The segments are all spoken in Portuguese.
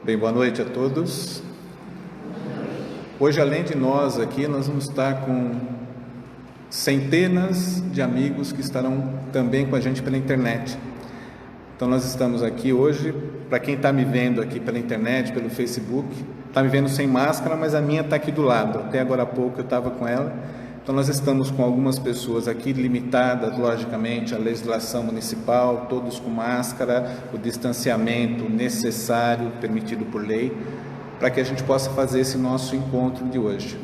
Bem, boa noite a todos. Hoje, além de nós aqui, nós vamos estar com centenas de amigos que estarão também com a gente pela internet. Então, nós estamos aqui hoje, para quem está me vendo aqui pela internet, pelo Facebook, está me vendo sem máscara, mas a minha está aqui do lado. Até agora há pouco eu estava com ela. Então, nós estamos com algumas pessoas aqui, limitadas, logicamente, à legislação municipal, todos com máscara, o distanciamento necessário, permitido por lei, para que a gente possa fazer esse nosso encontro de hoje.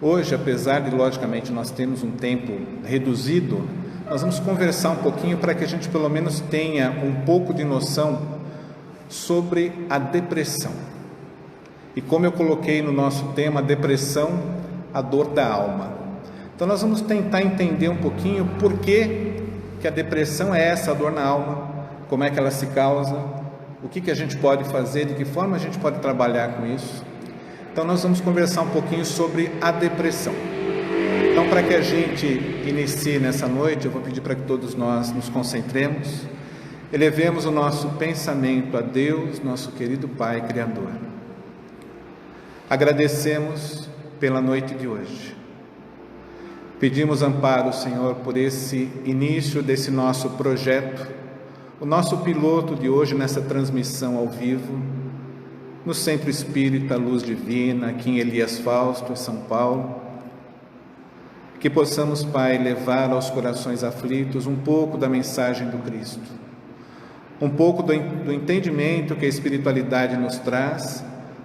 Hoje, apesar de, logicamente, nós termos um tempo reduzido, nós vamos conversar um pouquinho para que a gente, pelo menos, tenha um pouco de noção sobre a depressão. E como eu coloquei no nosso tema, a depressão, a dor da alma. Então, nós vamos tentar entender um pouquinho por que a depressão é essa dor na alma, como é que ela se causa, o que a gente pode fazer, de que forma a gente pode trabalhar com isso. Então, nós vamos conversar um pouquinho sobre a depressão. Então, para que a gente inicie nessa noite, eu vou pedir para que todos nós nos concentremos, elevemos o nosso pensamento a Deus, nosso querido Pai Criador. Agradecemos pela noite de hoje. Pedimos amparo, Senhor, por esse início desse nosso projeto, o nosso piloto de hoje nessa transmissão ao vivo, no Centro Espírita Luz Divina, aqui em Elias Fausto, em São Paulo. Que possamos, Pai, levar aos corações aflitos um pouco da mensagem do Cristo, um pouco do entendimento que a espiritualidade nos traz,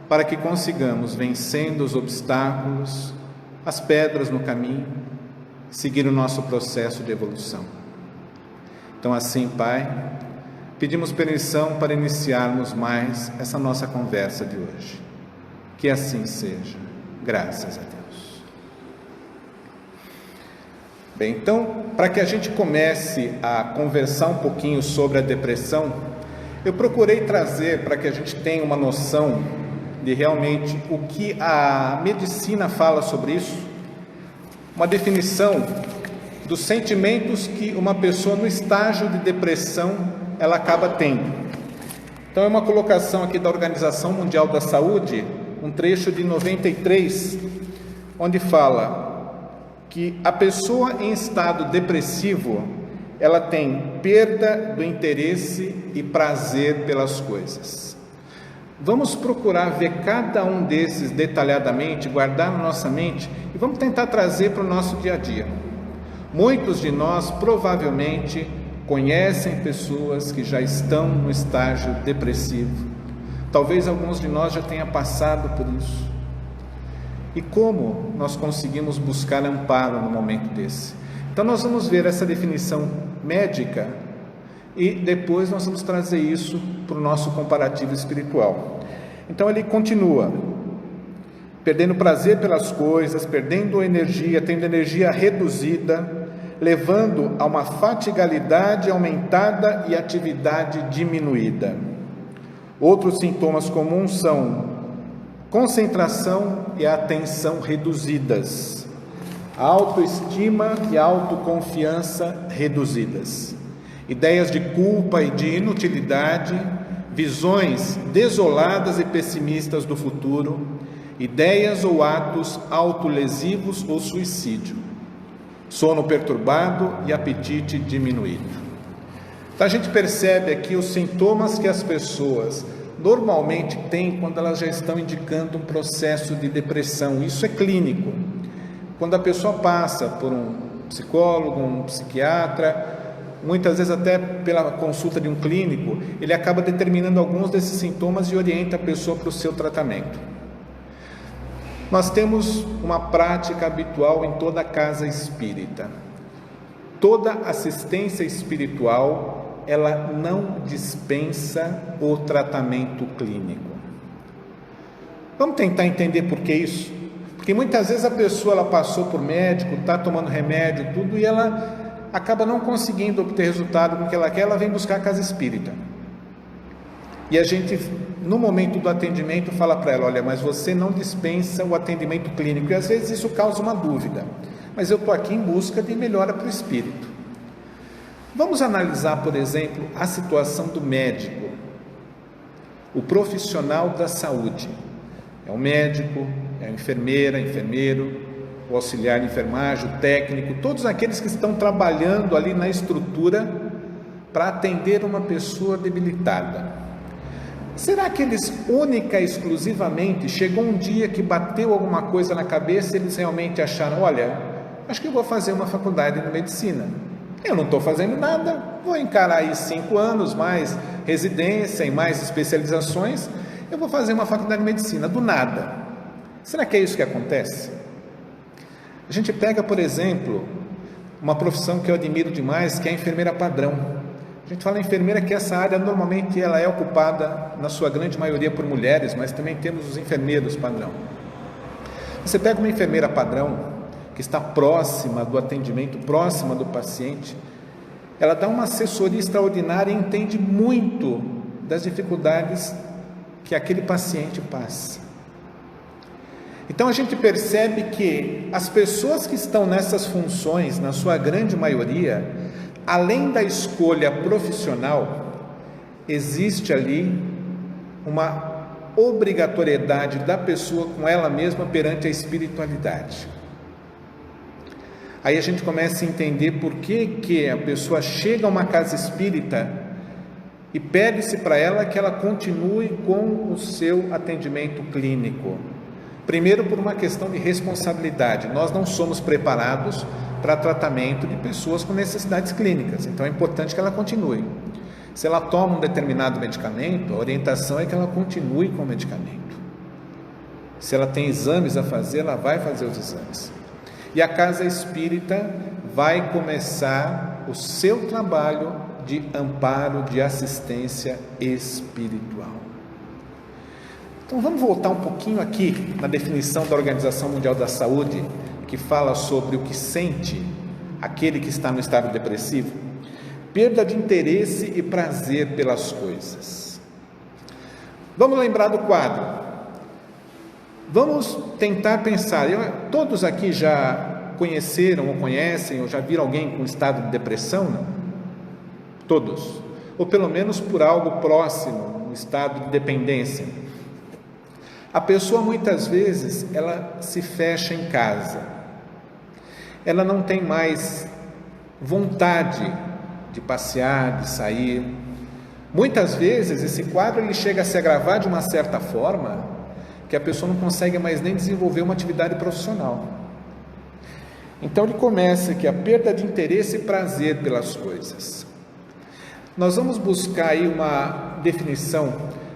para que consigamos, vencendo os obstáculos, as pedras no caminho, seguir o nosso processo de evolução. Então, assim, Pai, pedimos permissão para iniciarmos mais essa nossa conversa de hoje. Que assim seja. Graças a Deus. Bem, então, para que a gente comece a conversar um pouquinho sobre a depressão, eu procurei trazer, para que a gente tenha uma noção de realmente o que a medicina fala sobre isso, uma definição dos sentimentos que uma pessoa no estágio de depressão ela acaba tendo. Então, é uma colocação aqui da Organização Mundial da Saúde, um trecho de 93, onde fala que a pessoa em estado depressivo, ela tem perda do interesse e prazer pelas coisas. Vamos procurar ver cada um desses detalhadamente, guardar na nossa mente e vamos tentar trazer para o nosso dia a dia. Muitos de nós provavelmente conhecem pessoas que já estão no estágio depressivo. Talvez alguns de nós já tenham passado por isso. E como nós conseguimos buscar amparo no momento desse? Então, nós vamos ver essa definição médica e depois nós vamos trazer isso para o nosso comparativo espiritual. Então, ele continua: perdendo prazer pelas coisas, perdendo energia, tendo energia reduzida, levando a uma fatigalidade aumentada e atividade diminuída. Outros sintomas comuns são concentração e atenção reduzidas, autoestima e autoconfiança reduzidas, ideias de culpa e de inutilidade, visões desoladas e pessimistas do futuro, ideias ou atos autolesivos ou suicídio, sono perturbado e apetite diminuído. Então, a gente percebe aqui os sintomas que as pessoas normalmente têm quando elas já estão indicando um processo de depressão. Isso é clínico. Quando a pessoa passa por um psicólogo, um psiquiatra, muitas vezes até pela consulta de um clínico, ele acaba determinando alguns desses sintomas e orienta a pessoa para o seu tratamento. Nós temos uma prática habitual em toda casa espírita. Toda assistência espiritual, ela não dispensa o tratamento clínico. Vamos tentar entender por que isso? Porque muitas vezes a pessoa ela passou por médico, está tomando remédio, tudo, e ela acaba não conseguindo obter resultado com o que ela quer, ela vem buscar a casa espírita. E a gente, no momento do atendimento, fala para ela: olha, mas você não dispensa o atendimento clínico. E às vezes isso causa uma dúvida. Mas eu estou aqui em busca de melhora para o espírito. Vamos analisar, por exemplo, a situação do médico. o profissional da saúde. É o médico, é a enfermeira, enfermeiro, o auxiliar de enfermagem, o técnico, todos aqueles que estão trabalhando ali na estrutura para atender uma pessoa debilitada. Será que eles única e exclusivamente, chegou um dia que bateu alguma coisa na cabeça e eles realmente acharam, olha, acho que eu vou fazer uma faculdade de medicina. Eu não estou fazendo nada, vou encarar aí 5 anos, mais residência e mais especializações, eu vou fazer uma faculdade de medicina, do nada. Será que é isso que acontece? A gente pega, por exemplo, uma profissão que eu admiro demais, que é a enfermeira padrão. A gente fala em enfermeira que essa área normalmente ela é ocupada, na sua grande maioria, por mulheres, mas também temos os enfermeiros padrão. Você pega uma enfermeira padrão, que está próxima do atendimento, próxima do paciente, ela dá uma assessoria extraordinária e entende muito das dificuldades que aquele paciente passa. Então a gente percebe que as pessoas que estão nessas funções, na sua grande maioria, além da escolha profissional, existe ali uma obrigatoriedade da pessoa com ela mesma perante a espiritualidade. Aí a gente começa a entender por que a pessoa chega a uma casa espírita e pede-se para ela que ela continue com o seu atendimento clínico. Primeiro, por uma questão de responsabilidade. Nós não somos preparados para tratamento de pessoas com necessidades clínicas, então é importante que ela continue. Se ela toma um determinado medicamento, a orientação é que ela continue com o medicamento. Se ela tem exames a fazer, ela vai fazer os exames. E a casa espírita vai começar o seu trabalho de amparo, de assistência espiritual. Então vamos voltar um pouquinho aqui na definição da Organização Mundial da Saúde, que fala sobre o que sente aquele que está no estado depressivo: perda de interesse e prazer pelas coisas. Vamos lembrar do quadro. Vamos tentar pensar. Todos aqui já conheceram ou conhecem ou já viram alguém com estado de depressão? Não? Todos. Ou pelo menos por algo próximo, um estado de dependência. A pessoa muitas vezes ela se fecha em casa. Ela não tem mais vontade de passear, de sair. Muitas vezes esse quadro ele chega a se agravar de uma certa forma que a pessoa não consegue mais nem desenvolver uma atividade profissional. Então ele começa aqui a perda de interesse e prazer pelas coisas. Nós vamos buscar aí uma definição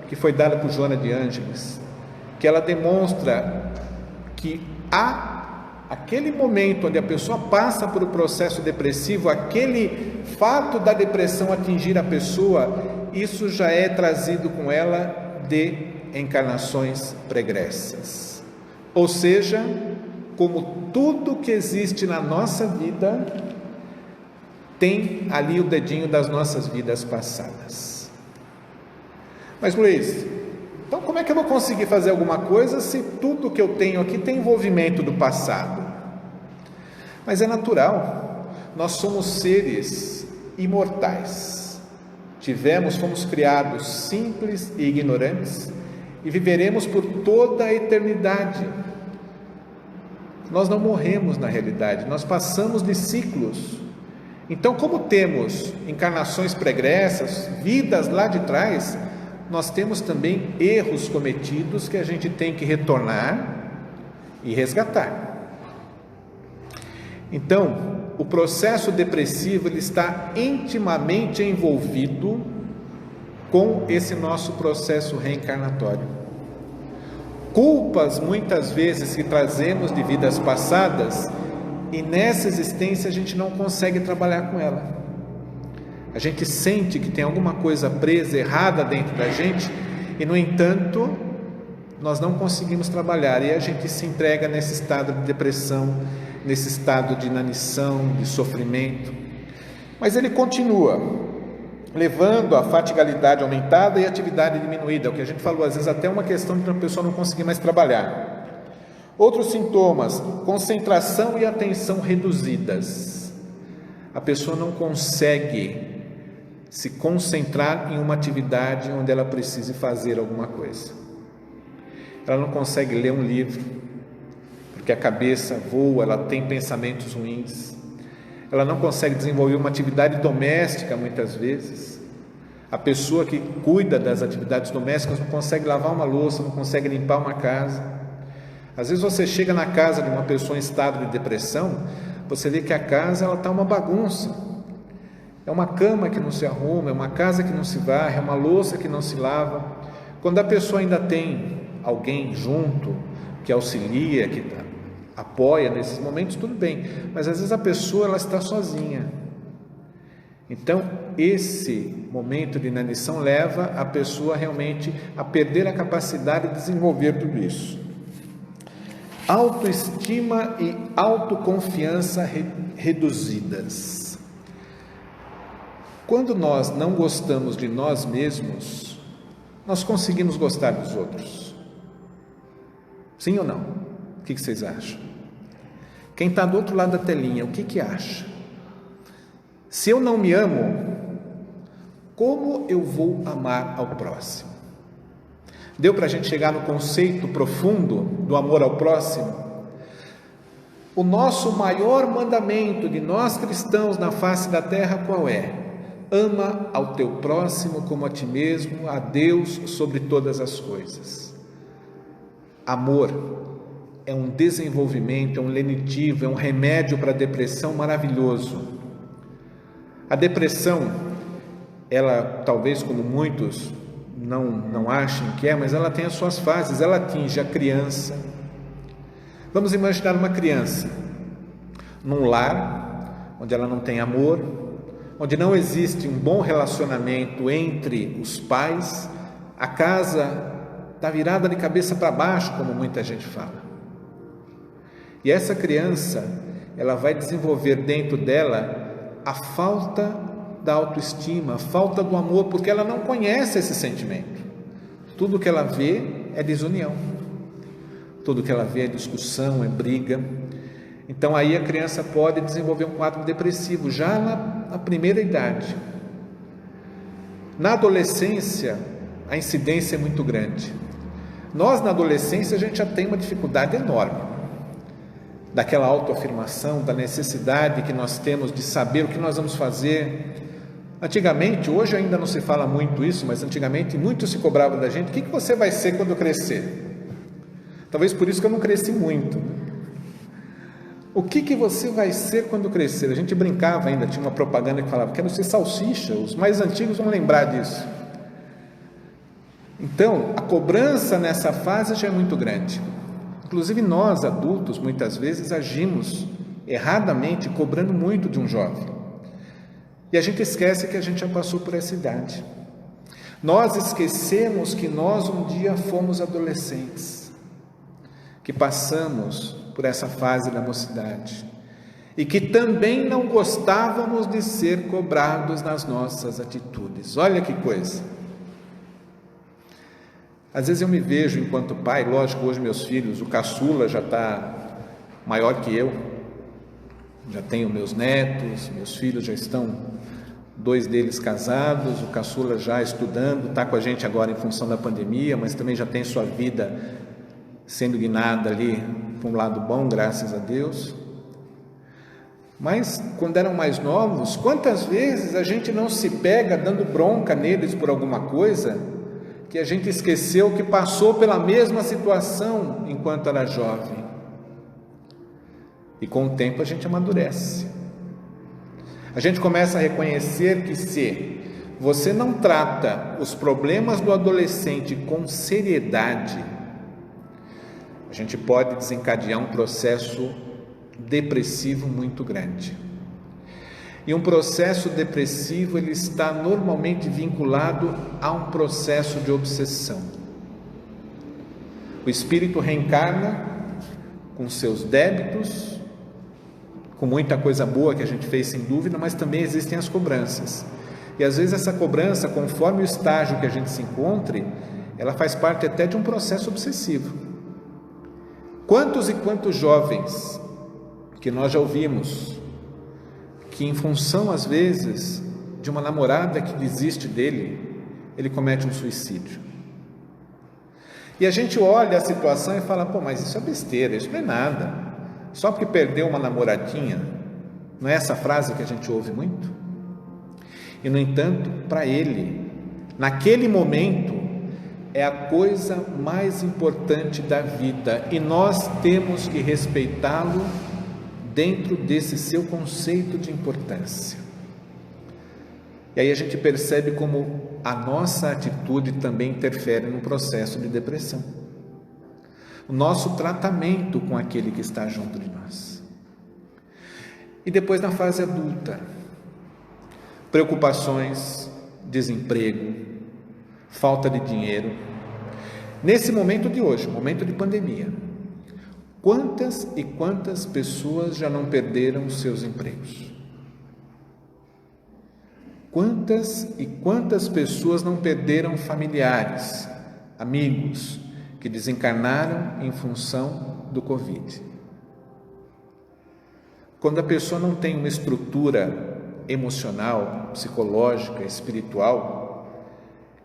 que foi dada por Joana de Ângeles, que ela demonstra que aquele momento onde a pessoa passa por um processo depressivo, aquele fato da depressão atingir a pessoa, isso já é trazido com ela de encarnações pregressas. Ou seja, como tudo que existe na nossa vida, tem ali o dedinho das nossas vidas passadas. Mas Luiz, então como é que eu vou conseguir fazer alguma coisa se tudo que eu tenho aqui tem envolvimento do passado? Mas é natural, nós somos seres imortais. Fomos criados simples e ignorantes e viveremos por toda a eternidade. Nós não morremos na realidade, nós passamos de ciclos. Então, como temos encarnações pregressas, vidas lá de trás, nós temos também erros cometidos que a gente tem que retornar e resgatar. Então, o processo depressivo ele está intimamente envolvido com esse nosso processo reencarnatório. Culpas muitas vezes que trazemos de vidas passadas e nessa existência a gente não consegue trabalhar com ela. A gente sente que tem alguma coisa presa, errada dentro da gente e, no entanto, nós não conseguimos trabalhar e a gente se entrega nesse estado de depressão, nesse estado de inanição, de sofrimento. Mas ele continua, levando a fatigalidade aumentada e a atividade diminuída, é o que a gente falou, às vezes até uma questão de a pessoa não conseguir mais trabalhar. Outros sintomas, concentração e atenção reduzidas. A pessoa não consegue se concentrar em uma atividade onde ela precise fazer alguma coisa. Ela não consegue ler um livro, porque a cabeça voa, ela tem pensamentos ruins. Ela não consegue desenvolver uma atividade doméstica muitas vezes. A pessoa que cuida das atividades domésticas não consegue lavar uma louça, não consegue limpar uma casa. Às vezes você chega na casa de uma pessoa em estado de depressão, você vê que a casa está uma bagunça. É uma cama que não se arruma, é uma casa que não se varre, é uma louça que não se lava. Quando a pessoa ainda tem alguém junto, que auxilia, que apoia nesses momentos, tudo bem. Mas às vezes a pessoa ela está sozinha. Então, esse momento de inanição leva a pessoa realmente a perder a capacidade de desenvolver tudo isso. Autoestima e autoconfiança reduzidas. Quando nós não gostamos de nós mesmos, nós conseguimos gostar dos outros. Sim ou não? O que vocês acham? Quem está do outro lado da telinha, o que acha? Se eu não me amo, como eu vou amar ao próximo? Deu para a gente chegar no conceito profundo do amor ao próximo? O nosso maior mandamento de nós cristãos na face da terra qual é? Ama ao teu próximo como a ti mesmo, a Deus sobre todas as coisas. Amor é um desenvolvimento, é um lenitivo, é um remédio para a depressão maravilhoso. A depressão, ela talvez como muitos não achem que é, mas ela tem as suas fases, ela atinge a criança. Vamos imaginar uma criança num lar onde ela não tem amor, onde não existe um bom relacionamento entre os pais, a casa está virada de cabeça para baixo, como muita gente fala. E essa criança, ela vai desenvolver dentro dela a falta da autoestima, a falta do amor, porque ela não conhece esse sentimento. Tudo que ela vê é desunião, tudo que ela vê é discussão, é briga. Então aí a criança pode desenvolver um quadro depressivo já na primeira idade. Na adolescência, a incidência é muito grande. Nós na adolescência a gente já tem uma dificuldade enorme daquela autoafirmação, da necessidade que nós temos de saber o que nós vamos fazer. Antigamente, hoje ainda não se fala muito isso, mas antigamente muito se cobrava da gente: o que você vai ser quando crescer? Talvez por isso que eu não cresci muito. O que você vai ser quando crescer? A gente brincava ainda, tinha uma propaganda que falava: quero ser salsicha. Os mais antigos vão lembrar disso. Então, a cobrança nessa fase já é muito grande. Inclusive nós, adultos, muitas vezes agimos erradamente, cobrando muito de um jovem. E a gente esquece que a gente já passou por essa idade. Nós esquecemos que nós um dia fomos adolescentes, que passamos por essa fase da mocidade e que também não gostávamos de ser cobrados nas nossas atitudes. Olha que coisa! Às vezes eu me vejo enquanto pai, lógico, hoje meus filhos, o caçula já está maior que eu, já tenho meus netos, meus filhos já estão, 2 deles casados, o caçula já estudando, está com a gente agora em função da pandemia, mas também já tem sua vida sendo guinada ali para um lado bom, graças a Deus. Mas quando eram mais novos, quantas vezes a gente não se pega dando bronca neles por alguma coisa, que a gente esqueceu que passou pela mesma situação enquanto era jovem. E com o tempo a gente amadurece. A gente começa a reconhecer que se você não trata os problemas do adolescente com seriedade, a gente pode desencadear um processo depressivo muito grande. E um processo depressivo, ele está normalmente vinculado a um processo de obsessão. O espírito reencarna com seus débitos, com muita coisa boa que a gente fez sem dúvida, mas também existem as cobranças. E às vezes essa cobrança, conforme o estágio que a gente se encontre, ela faz parte até de um processo obsessivo. Quantos e quantos jovens que nós já ouvimos, que em função às vezes de uma namorada que desiste dele, ele comete um suicídio. E a gente olha a situação e fala, pô, mas isso é besteira, isso não é nada. Só porque perdeu uma namoradinha, não é essa frase que a gente ouve muito? E no entanto, para ele, naquele momento, é a coisa mais importante da vida e nós temos que respeitá-lo dentro desse seu conceito de importância. E aí a gente percebe como a nossa atitude também interfere no processo de depressão. O nosso tratamento com aquele que está junto de nós. E depois na fase adulta, preocupações, desemprego, falta de dinheiro. Nesse momento de hoje, momento de pandemia, quantas e quantas pessoas já não perderam seus empregos? Quantas e quantas pessoas não perderam familiares, amigos, que desencarnaram em função do Covid? Quando a pessoa não tem uma estrutura emocional, psicológica, espiritual,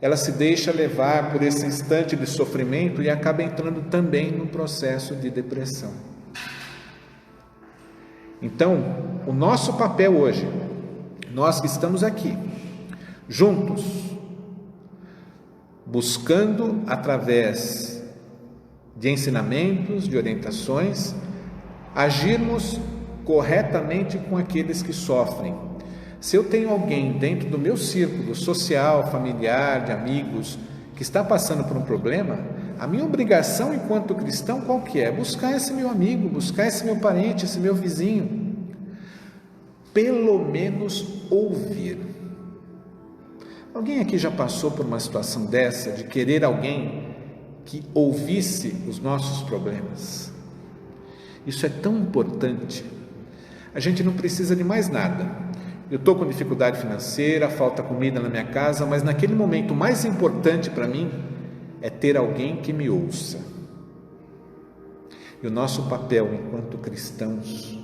ela se deixa levar por esse instante de sofrimento e acaba entrando também no processo de depressão. Então, o nosso papel hoje, nós que estamos aqui, juntos, buscando através de ensinamentos, de orientações, agirmos corretamente com aqueles que sofrem. Se eu tenho alguém dentro do meu círculo social, familiar, de amigos, que está passando por um problema, a minha obrigação enquanto cristão qual que é? Buscar esse meu amigo, buscar esse meu parente, esse meu vizinho. Pelo menos ouvir. Alguém aqui já passou por uma situação dessa, de querer alguém que ouvisse os nossos problemas? Isso é tão importante. A gente não precisa de mais nada. Eu estou com dificuldade financeira, falta comida na minha casa, mas naquele momento o mais importante para mim é ter alguém que me ouça. E o nosso papel enquanto cristãos,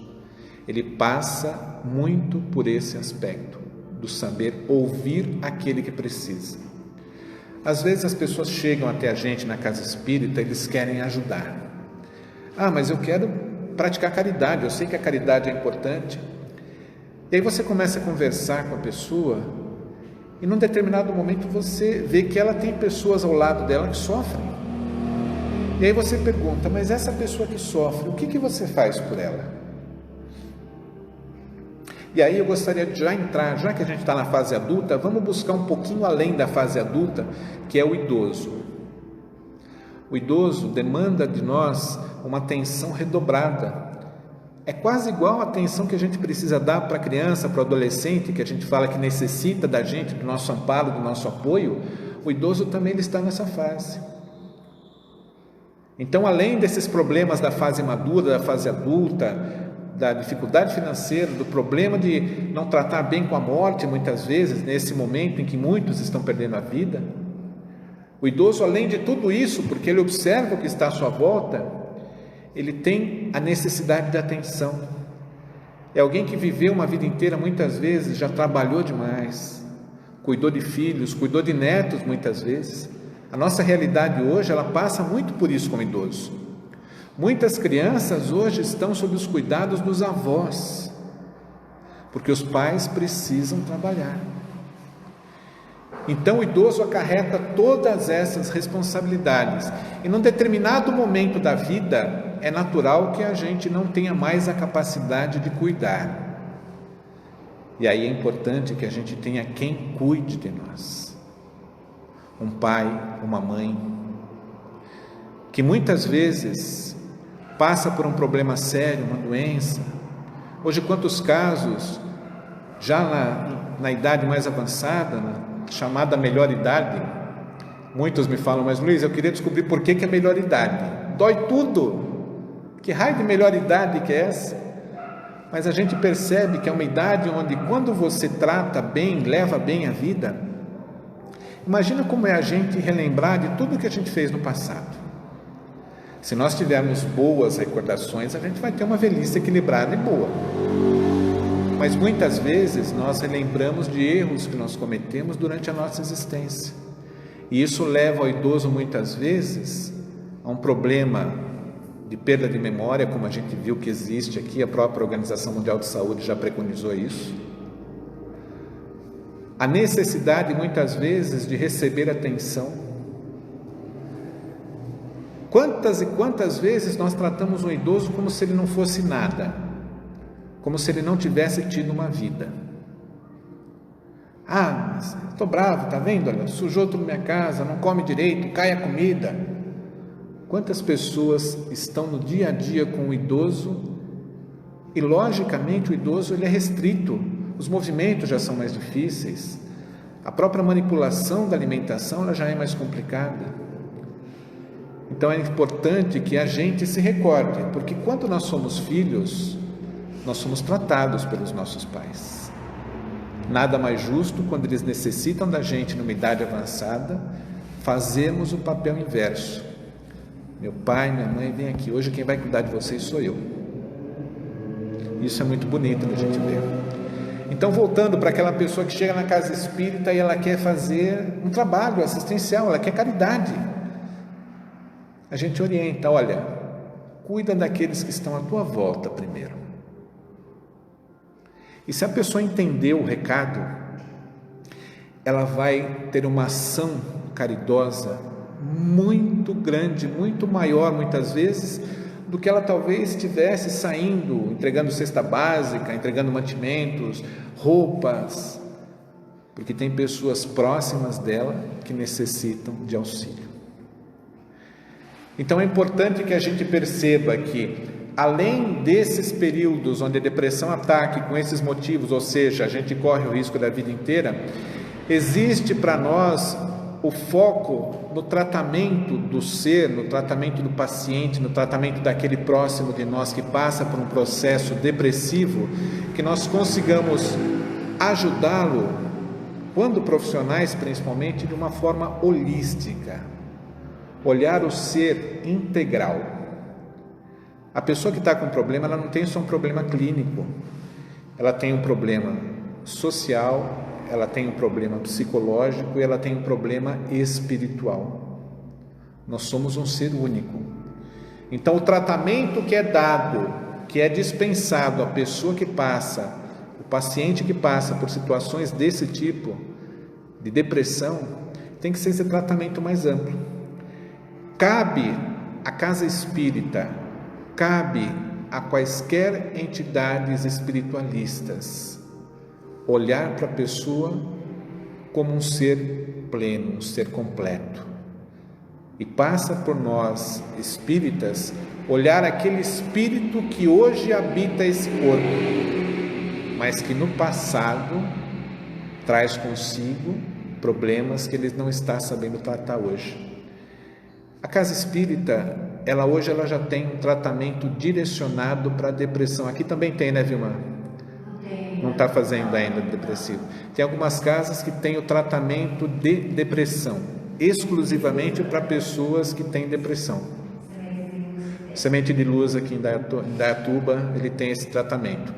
ele passa muito por esse aspecto, do saber ouvir aquele que precisa. Às vezes as pessoas chegam até a gente na casa espírita, eles querem ajudar. Ah, mas eu quero praticar caridade, eu sei que a caridade é importante. E aí você começa a conversar com a pessoa e num determinado momento você vê que ela tem pessoas ao lado dela que sofrem. E aí você pergunta, mas essa pessoa que sofre, o que você faz por ela? E aí eu gostaria de já entrar, já que a gente está na fase adulta, vamos buscar um pouquinho além da fase adulta, que é o idoso. O idoso demanda de nós uma atenção redobrada. É quase igual a atenção que a gente precisa dar para a criança, para o adolescente, que a gente fala que necessita da gente, do nosso amparo, do nosso apoio. O idoso também ele está nessa fase. Então, além desses problemas da fase madura, da fase adulta, da dificuldade financeira, do problema de não tratar bem com a morte, muitas vezes, nesse momento em que muitos estão perdendo a vida, o idoso, além de tudo isso, porque ele observa o que está à sua volta, ele tem a necessidade de atenção. É alguém que viveu uma vida inteira, muitas vezes, já trabalhou demais, cuidou de filhos, cuidou de netos, muitas vezes. A nossa realidade hoje, ela passa muito por isso como idoso. Muitas crianças hoje estão sob os cuidados dos avós, porque os pais precisam trabalhar. Então o idoso acarreta todas essas responsabilidades, e num determinado momento da vida, é natural que a gente não tenha mais a capacidade de cuidar. E aí é importante que a gente tenha quem cuide de nós. Um pai, uma mãe, que muitas vezes passa por um problema sério, uma doença. Hoje, quantos casos, já na idade mais avançada, na chamada melhor idade, muitos me falam, mas Luiz, eu queria descobrir por que é melhor idade. Dói tudo. Que raio de melhor idade que é essa? Mas a gente percebe que é uma idade onde, quando você trata bem, leva bem a vida, imagina como é a gente relembrar de tudo que a gente fez no passado. Se nós tivermos boas recordações, a gente vai ter uma velhice equilibrada e boa. mas muitas vezes nós relembramos de erros que nós cometemos durante a nossa existência. E isso leva ao idoso muitas vezes a um problema de perda de memória, como a gente viu que existe aqui, a própria Organização Mundial de Saúde já preconizou isso. A necessidade muitas vezes de receber atenção. Quantas e quantas vezes nós tratamos um idoso como se ele não fosse nada, como se ele não tivesse tido uma vida. Mas estou bravo, tá vendo? Olha, sujou tudo minha casa, não come direito, cai a comida. Quantas pessoas estão no dia a dia com o idoso e, logicamente, o idoso ele é restrito, os movimentos já são mais difíceis, a própria manipulação da alimentação ela já é mais complicada. Então é importante que a gente se recorde, porque quando nós somos filhos, nós somos tratados pelos nossos pais. Nada mais justo quando eles necessitam da gente numa idade avançada, fazermos o papel inverso. Meu pai, minha mãe, vem aqui, hoje quem vai cuidar de vocês sou eu. Isso é muito bonito da gente ver. Então, voltando para aquela pessoa que chega na casa espírita e ela quer fazer um trabalho assistencial, ela quer caridade. A gente orienta, olha, cuida daqueles que estão à tua volta primeiro. E se a pessoa entender o recado, ela vai ter uma ação caridosa muito grande, muito maior muitas vezes, do que ela talvez estivesse saindo, entregando cesta básica, entregando mantimentos, roupas, porque tem pessoas próximas dela que necessitam de auxílio. Então é importante que a gente perceba que, além desses períodos onde a depressão ataque com esses motivos, ou seja, a gente corre o risco da vida inteira, existe para nós o foco no tratamento do ser, no tratamento do paciente, no tratamento daquele próximo de nós que passa por um processo depressivo, que nós consigamos ajudá-lo, quando profissionais principalmente, de uma forma holística, olhar o ser integral. A pessoa que está com problema, ela não tem só um problema clínico, ela tem um problema social, ela tem um problema psicológico e ela tem um problema espiritual. Nós somos um ser único. Então, o tratamento que é dado, que é dispensado à pessoa que passa, o paciente que passa por situações desse tipo, de depressão, tem que ser esse tratamento mais amplo. Cabe à casa espírita, cabe a quaisquer entidades espiritualistas olhar para a pessoa como um ser pleno, um ser completo. E passa por nós, espíritas, olhar aquele espírito que hoje habita esse corpo, mas que no passado traz consigo problemas que ele não está sabendo tratar hoje. A casa espírita, hoje ela já tem um tratamento direcionado para a depressão. Aqui também tem, né, Vilma? Não está fazendo ainda depressivo. Tem algumas casas que tem o tratamento de depressão, exclusivamente para pessoas que têm depressão. Semente de Luz aqui em Indaiatuba, ele tem esse tratamento.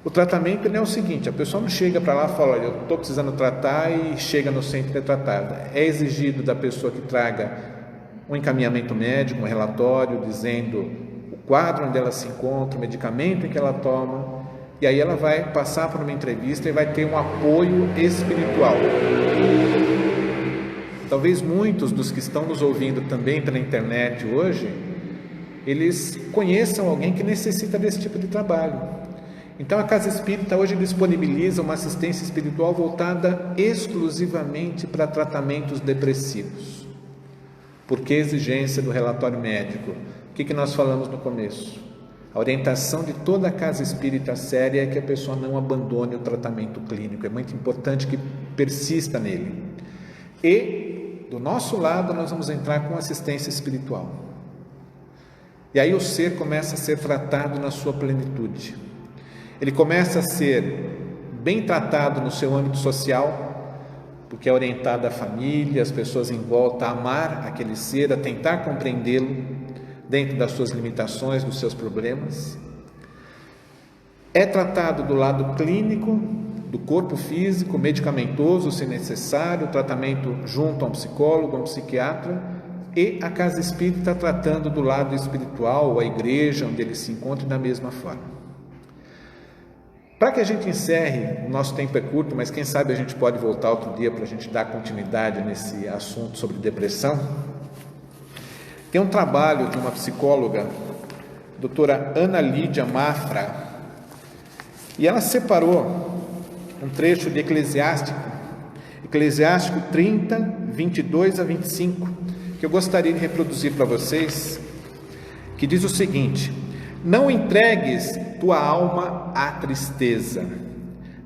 O tratamento é o seguinte, a pessoa não chega para lá e fala, olha, eu estou precisando tratar e chega no centro e é tratada. É exigido da pessoa que traga um encaminhamento médico, um relatório dizendo o quadro onde ela se encontra, o medicamento que ela toma, e aí ela vai passar por uma entrevista e vai ter um apoio espiritual. Talvez muitos dos que estão nos ouvindo também pela internet hoje, eles conheçam alguém que necessita desse tipo de trabalho. Então a Casa Espírita hoje disponibiliza uma assistência espiritual voltada exclusivamente para tratamentos depressivos. Por que a exigência do relatório médico? O que nós falamos no começo? A orientação de toda a casa espírita séria é que a pessoa não abandone o tratamento clínico. É muito importante que persista nele. E, do nosso lado, nós vamos entrar com assistência espiritual. E aí o ser começa a ser tratado na sua plenitude. Ele começa a ser bem tratado no seu âmbito social, porque é orientado à família, as pessoas em volta a amar aquele ser, a tentar compreendê-lo, dentro das suas limitações, dos seus problemas. É tratado do lado clínico, do corpo físico, medicamentoso, se necessário, tratamento junto a um psicólogo, a um psiquiatra, e a casa espírita tratando do lado espiritual, a igreja onde ele se encontra, da mesma forma. Para que a gente encerre, o nosso tempo é curto, mas quem sabe a gente pode voltar outro dia para a gente dar continuidade nesse assunto sobre depressão. Tem um trabalho de uma psicóloga, doutora Ana Lídia Mafra, e ela separou um trecho de Eclesiástico 30, 22 a 25, que eu gostaria de reproduzir para vocês, que diz o seguinte: não entregues tua alma à tristeza,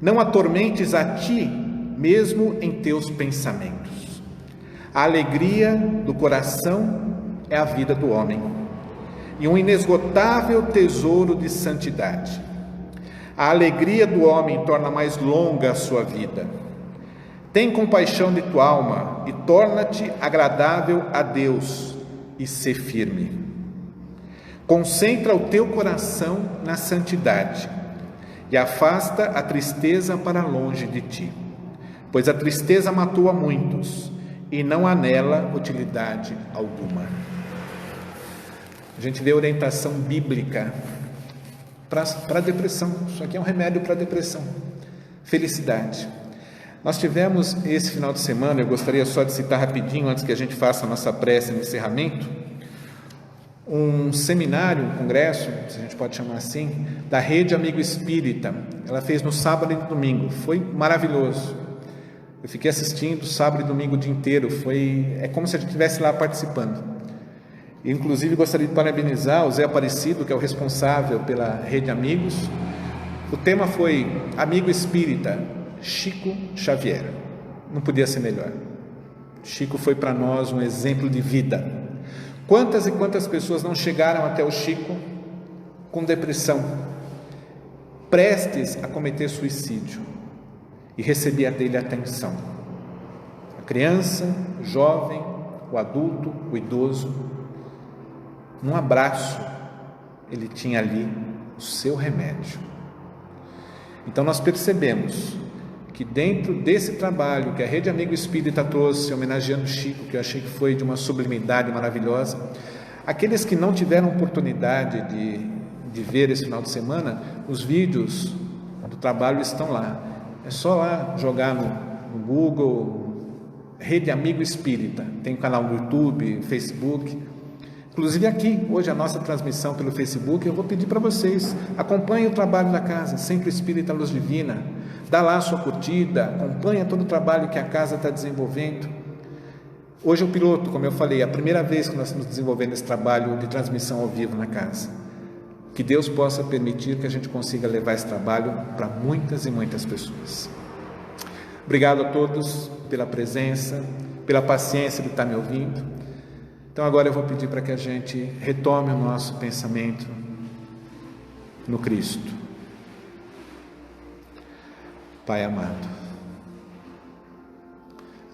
não atormentes a ti mesmo em teus pensamentos. A alegria do coração é a vida do homem, e um inesgotável tesouro de santidade. A alegria do homem torna mais longa a sua vida. Tem compaixão de tua alma e torna-te agradável a Deus, e sê firme. Concentra o teu coração na santidade e afasta a tristeza para longe de ti, pois a tristeza matou a muitos e não há nela utilidade alguma. A gente vê orientação bíblica para a depressão. Isso aqui é um remédio para a depressão. Felicidade. Nós tivemos esse final de semana, eu gostaria só de citar rapidinho, antes que a gente faça a nossa prece de encerramento, um seminário, um congresso, se a gente pode chamar assim, da Rede Amigo Espírita. Ela fez no sábado e no domingo, foi maravilhoso. Eu fiquei assistindo sábado e domingo o dia inteiro, é como se a gente estivesse lá participando. Inclusive gostaria de parabenizar o Zé Aparecido, que é o responsável pela Rede Amigos. O tema foi Amigo Espírita, Chico Xavier. Não podia ser melhor. Chico foi para nós um exemplo de vida. Quantas e quantas pessoas não chegaram até o Chico com depressão, prestes a cometer suicídio, e recebia dele atenção. A criança, o jovem, o adulto, o idoso, num abraço, ele tinha ali o seu remédio. Então nós percebemos que dentro desse trabalho que a Rede Amigo Espírita trouxe, homenageando Chico, que eu achei que foi de uma sublimidade maravilhosa, aqueles que não tiveram oportunidade de ver esse final de semana, os vídeos do trabalho estão lá. É só lá jogar no Google, Rede Amigo Espírita, tem canal no YouTube, Facebook. Inclusive aqui, hoje a nossa transmissão pelo Facebook, eu vou pedir para vocês, acompanhem o trabalho da casa, Centro Espírita Luz Divina, dá lá a sua curtida, acompanha todo o trabalho que a casa está desenvolvendo. Hoje o piloto, como eu falei, é a primeira vez que nós estamos desenvolvendo esse trabalho de transmissão ao vivo na casa. Que Deus possa permitir que a gente consiga levar esse trabalho para muitas e muitas pessoas. Obrigado a todos pela presença, pela paciência de estar me ouvindo. Então agora eu vou pedir para que a gente retome o nosso pensamento no Cristo. Pai amado,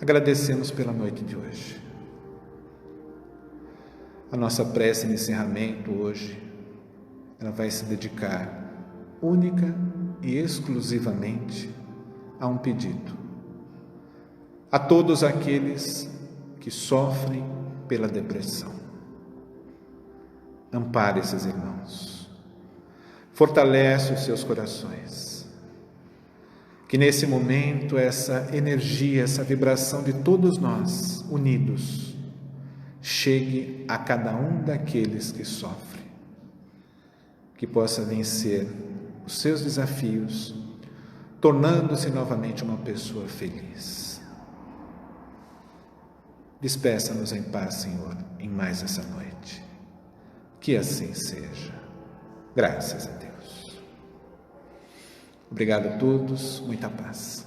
agradecemos pela noite de hoje. A nossa prece de encerramento hoje, ela vai se dedicar única e exclusivamente a um pedido. A todos aqueles que sofrem pela depressão. Ampare esses irmãos. Fortalece os seus corações. Que nesse momento essa energia, essa vibração de todos nós unidos chegue a cada um daqueles que sofrem, que possa vencer os seus desafios, tornando-se novamente uma pessoa feliz. Despeça-nos em paz, Senhor, em mais essa noite. Que assim seja. Graças a Deus. Obrigado a todos, muita paz.